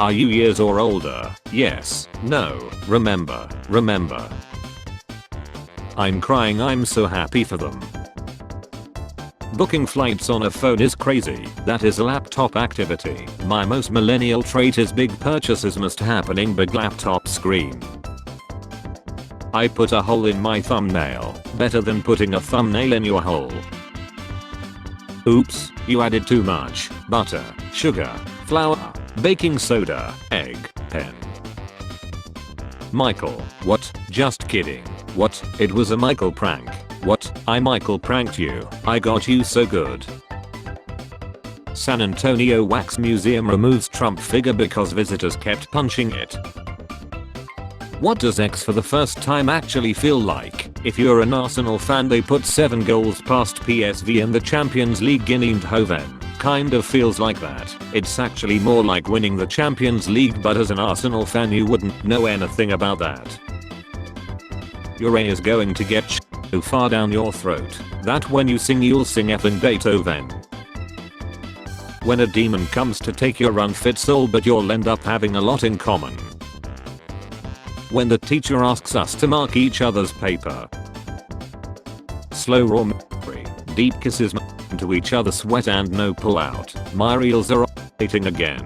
Are you years or older? Yes, no, remember. I'm crying, I'm so happy for them. Booking flights on a phone is crazy. That is a laptop activity. My most millennial trait is big purchases must happen in big laptop screen. I put a hole in my thumbnail. Better than putting a thumbnail in your hole. Oops, you added too much. Butter, sugar, flour, baking soda, egg, pen. Michael, what? Just kidding. What? It was a Michael prank. What? I Michael pranked you. I got you so good. San Antonio Wax Museum removes Trump figure because visitors kept punching it. What does X for the first time actually feel like? If you're an Arsenal fan, they put 7 goals past PSV in the Champions League in Eindhoven. Kind of feels like that. It's actually more like winning the Champions League, but as an Arsenal fan you wouldn't know anything about that. Your A is going to get so far down your throat that when you sing you'll sing effing Beethoven. When a demon comes to take your run fits all, but you'll end up having a lot in common. When the teacher asks us to mark each other's paper. Slow raw memory, deep kisses to each other, sweat and no pull out. My reels are dating again.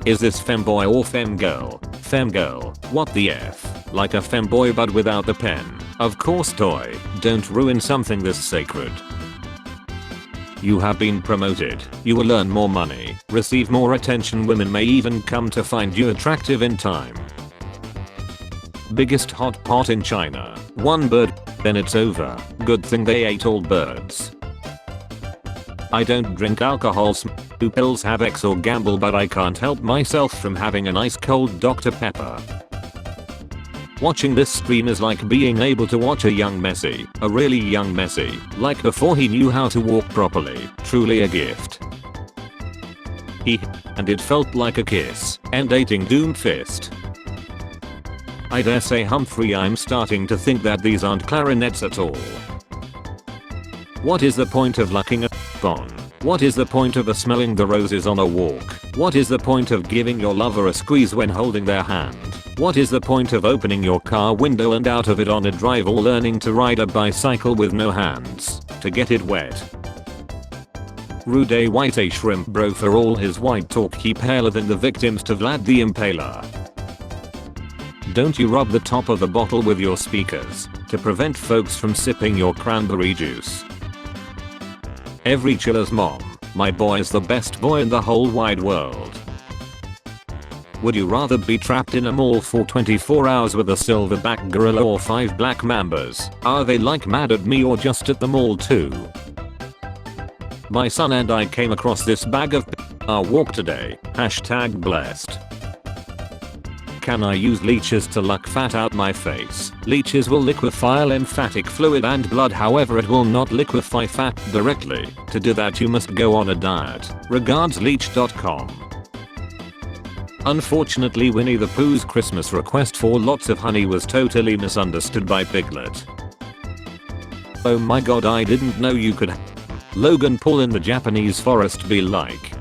Is this femboy or femgirl? Femgirl, what the F? Like a femboy but without the pen. Of course toy, don't ruin something this sacred. You have been promoted, you will earn more money, receive more attention, women may even come to find you attractive in time. Biggest hot pot in China, one bird, then it's over, good thing they ate all birds. I don't drink alcohol, do pills, have X or gamble, but I can't help myself from having an ice cold Dr. Pepper. Watching this stream is like being able to watch a young Messi, a really young Messi, like before he knew how to walk properly, truly a gift. And it felt like a kiss, and dating Doomfist. I dare say, Humphrey, I'm starting to think that these aren't clarinets at all. What is the point of lucking a on? What is the point of smelling the roses on a walk? What is the point of giving your lover a squeeze when holding their hand? What is the point of opening your car window and out of it on a drive, or learning to ride a bicycle with no hands to get it wet? Rude white a shrimp bro, for all his white talk he paler than the victims to Vlad the Impaler. Don't you rub the top of the bottle with your speakers to prevent folks from sipping your cranberry juice. Every chiller's mom, my boy is the best boy in the whole wide world. Would you rather be trapped in a mall for 24 hours with a silverback gorilla or 5 black mambas? Are they like mad at me or just at the mall too? My son and I came across this bag of our walk today, #blessed. Can I use leeches to luck fat out my face? Leeches will liquefy lymphatic fluid and blood, however it will not liquefy fat directly. To do that you must go on a diet. Regards, leech.com. Unfortunately, Winnie the Pooh's Christmas request for lots of honey was totally misunderstood by Piglet. Oh my god, I didn't know you could Logan Paul in the Japanese forest be like.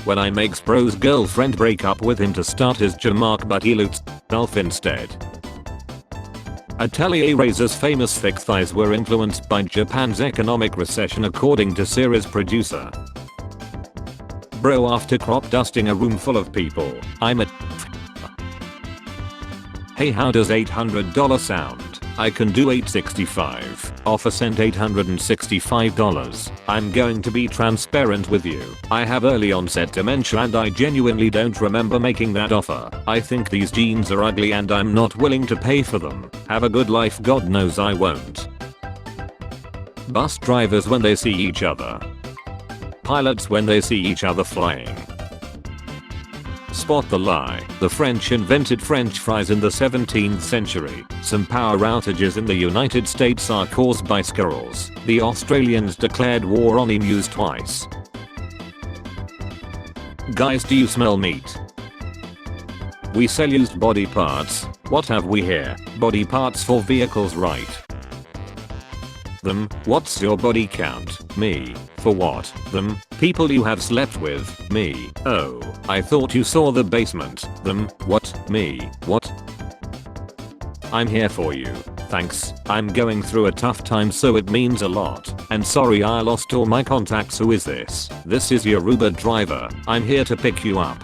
When I makes bro's girlfriend break up with him to start his Jamark, but he loots elf instead. Atelier Razor's famous thick thighs were influenced by Japan's economic recession, according to series producer. Bro, after crop dusting a room full of people, I'm a Hey, how does $800 sound? I can do $865. Offer sent $865. I'm going to be transparent with you. I have early onset dementia and I genuinely don't remember making that offer. I think these jeans are ugly and I'm not willing to pay for them. Have a good life, God knows I won't. Bus drivers when they see each other. Pilots when they see each other flying. Spot the lie. The French invented French fries in the 17th century. Some power outages in the United States are caused by squirrels. The Australians declared war on emus twice. Guys, do you smell meat? We sell used body parts. What have we here? Body parts for vehicles, right? Them. What's your body count? Me. For what? Them. People you have slept with. Me. Oh, I thought you saw the basement. Them. What? Me. What? I'm here for you. Thanks. I'm going through a tough time, so it means a lot. And sorry I lost all my contacts. Who is this? This is your Uber driver. I'm here to pick you up.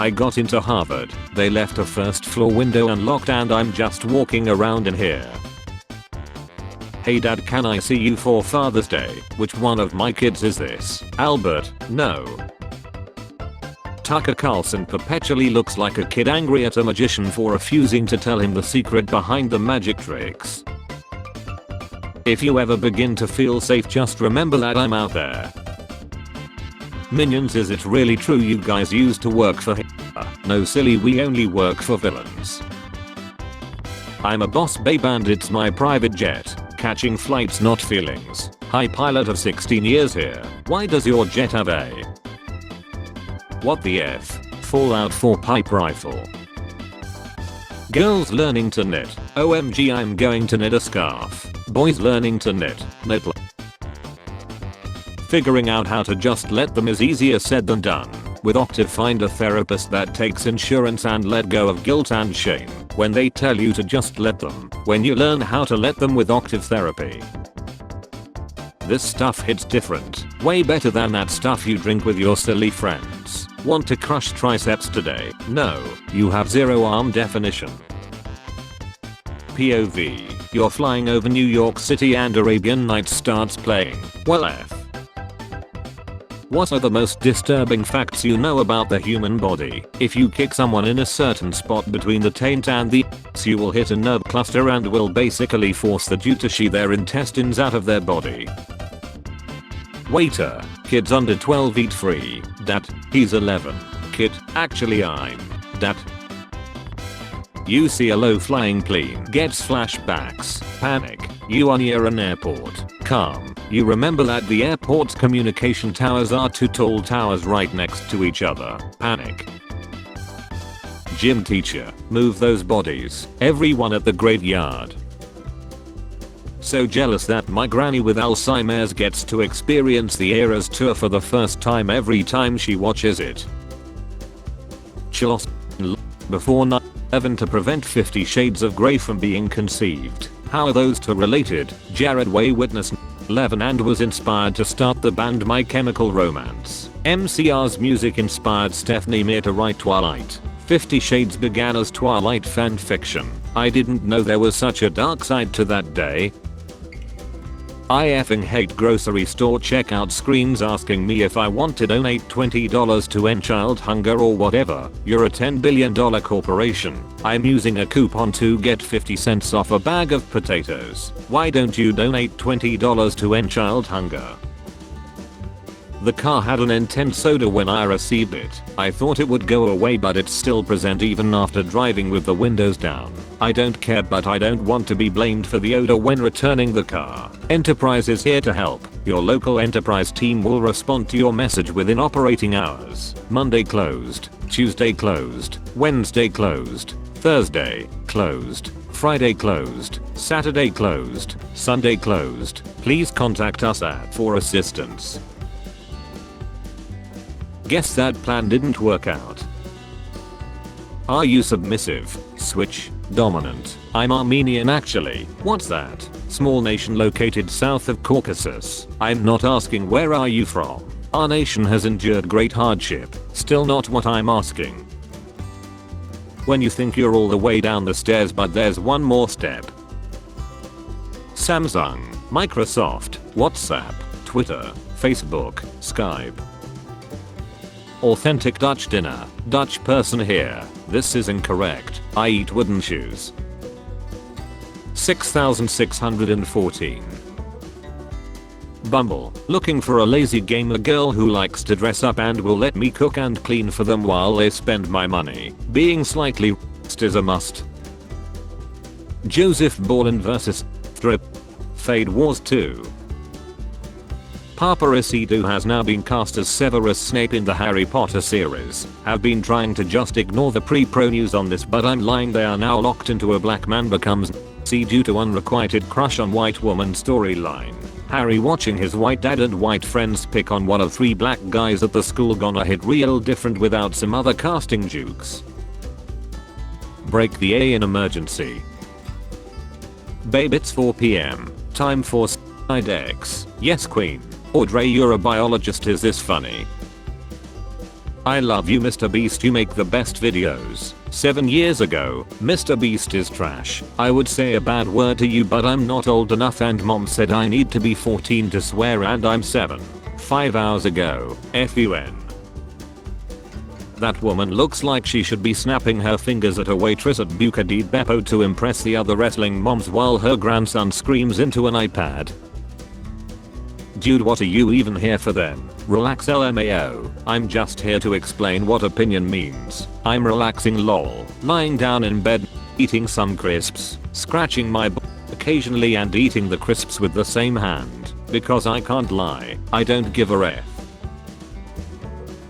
I got into Harvard. They left a first floor window unlocked and I'm just walking around in here. Hey dad, can I see you for Father's Day? Which one of my kids is this? Albert? No. Tucker Carlson perpetually looks like a kid angry at a magician for refusing to tell him the secret behind the magic tricks. If you ever begin to feel safe, just remember that I'm out there. Minions, is it really true you guys used to work for him? No silly, we only work for villains. I'm a boss babe and it's my private jet. Catching flights not feelings. Hi pilot of 16 years here. Why does your jet have a... What the F? Fallout 4 pipe rifle. Girls learning to knit. OMG, I'm going to knit a scarf. Boys learning to knit. Figuring out how to just let them is easier said than done. With Octave, find a therapist that takes insurance and let go of guilt and shame when they tell you to just let them. When you learn how to let them with Octave therapy. This stuff hits different. Way better than that stuff you drink with your silly friends. Want to crush triceps today? No, you have zero arm definition. POV. You're flying over New York City and Arabian Nights starts playing. Well F. What are the most disturbing facts you know about the human body? If you kick someone in a certain spot between the taint and the ass, you will hit a nerve cluster and will basically force the Jew to shee their intestines out of their body. Waiter. Kids under 12 eat free. Dat. He's 11. Kid. Actually I'm. Dat. You see a low flying plane. Gets flashbacks. Panic. You are near an airport. Calm. You remember that the airport's communication towers are two tall towers right next to each other. Panic. Gym teacher. Move those bodies. Everyone at the graveyard. So jealous that my granny with Alzheimer's gets to experience the Eras tour for the first time every time she watches it. Chill before 9/11 to prevent 50 Shades of Grey from being conceived. How are those two related? Jared Way witnessed 11 and was inspired to start the band My Chemical Romance. MCR's music inspired Stephanie Meyer to write Twilight. 50 Shades began as Twilight fanfiction. I didn't know there was such a dark side to that day. I effing hate grocery store checkout screens asking me if I want to donate $20 to end child hunger or whatever. You're a $10 billion corporation. I'm using a coupon to get 50 cents off a bag of potatoes. Why don't you donate $20 to end child hunger? The car had an intense odor when I received it. I thought it would go away, but it's still present even after driving with the windows down. I don't care, but I don't want to be blamed for the odor when returning the car. Enterprise is here to help. Your local Enterprise team will respond to your message within operating hours. Monday closed. Tuesday closed. Wednesday closed. Thursday closed. Friday closed. Saturday closed. Sunday closed. Please contact us for assistance. Guess that plan didn't work out. Are you submissive? Switch. Dominant. I'm Armenian actually. What's that? Small nation located south of Caucasus. I'm not asking where are you from. Our nation has endured great hardship. Still not what I'm asking. When you think you're all the way down the stairs, but there's one more step. Samsung, Microsoft, WhatsApp, Twitter, Facebook, Skype. Authentic Dutch dinner. Dutch person here. This is incorrect. I eat wooden shoes. 6614. Bumble. Looking for a lazy gamer girl who likes to dress up and will let me cook and clean for them while they spend my money. Being slightly racist is a must. Joseph Borland vs. Strip. Fade Wars 2. Harper Isidu has now been cast as Severus Snape in the Harry Potter series. Have been trying to just ignore the pre-pro news on this, but I'm lying. They are now locked into a black man becomes C due to unrequited crush on white woman storyline. Harry watching his white dad and white friends pick on one of 3 black guys at the school gonna hit real different without some other casting jukes. Break the A in emergency. Babe, it's 4 PM. Time for side X. Yes queen. Audrey, you're a biologist. Is this funny? I love you Mr. Beast, you make the best videos. 7 years ago, Mr. Beast is trash. I would say a bad word to you but I'm not old enough and mom said I need to be 14 to swear and I'm 7. 5 hours ago. FUN. That woman looks like she should be snapping her fingers at a waitress at Buca di Beppo to impress the other wrestling moms while her grandson screams into an iPad. Dude, what are you even here for then? Relax LMAO. I'm just here to explain what opinion means. I'm relaxing lol. Lying down in bed, eating some crisps, scratching my butt occasionally and eating the crisps with the same hand. Because I can't lie, I don't give a F.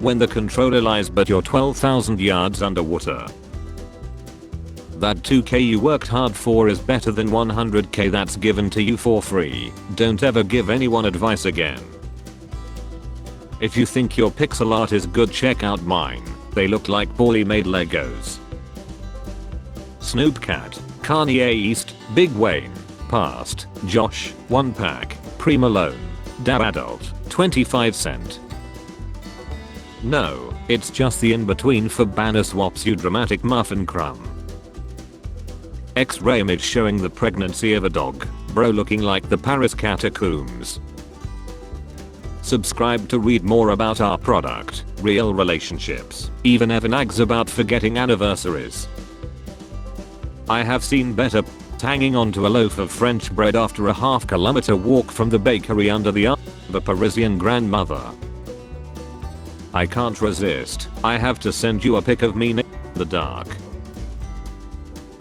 When the controller lies but you're 12,000 yards underwater. That 2k you worked hard for is better than 100k that's given to you for free. Don't ever give anyone advice again. If you think your pixel art is good, check out mine. They look like poorly made Legos. Snoop Cat, Kanye East, Big Wayne, Past, Josh, 1 pack, Pre Malone, Dab Adult, 25 cent. No, it's just the in-between for banner swaps, you dramatic muffin crumb. X-ray image showing the pregnancy of a dog, bro looking like the Paris catacombs. Subscribe to read more about our product, real relationships, even Evan ags about forgetting anniversaries. I have seen better hanging onto a loaf of French bread after a half-kilometer walk from the bakery under the arm of a Parisian grandmother. I can't resist, I have to send you a pic of me in the dark.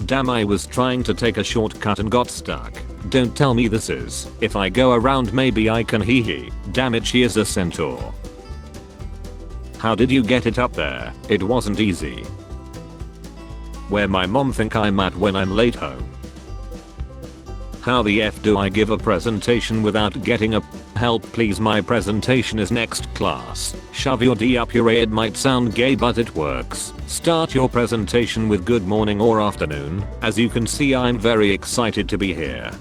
Damn, I was trying to take a shortcut and got stuck. Don't tell me this is. If I go around maybe I can hee hee. Damn it, she is a centaur. How did you get it up there? It wasn't easy. Where my mom think I'm at when I'm late home. How the F do I give a presentation without getting a help please, my presentation is next class. Shove your D up your A. It might sound gay but it works. Start your presentation with good morning or afternoon. As you can see, I'm very excited to be here.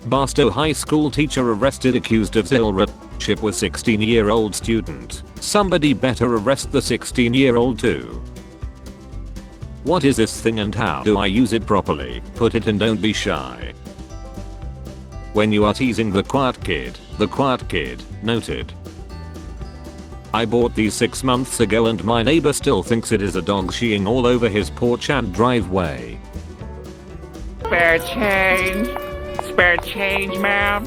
Barstow High School teacher arrested accused of ill relationship with 16-year-old student. Somebody better arrest the 16-year-old too. What is this thing and how do I use it properly? Put it and don't be shy. When you are teasing the quiet kid, noted. I bought these 6 months ago and my neighbor still thinks it is a dog sheeing all over his porch and driveway. Spare change, ma'am.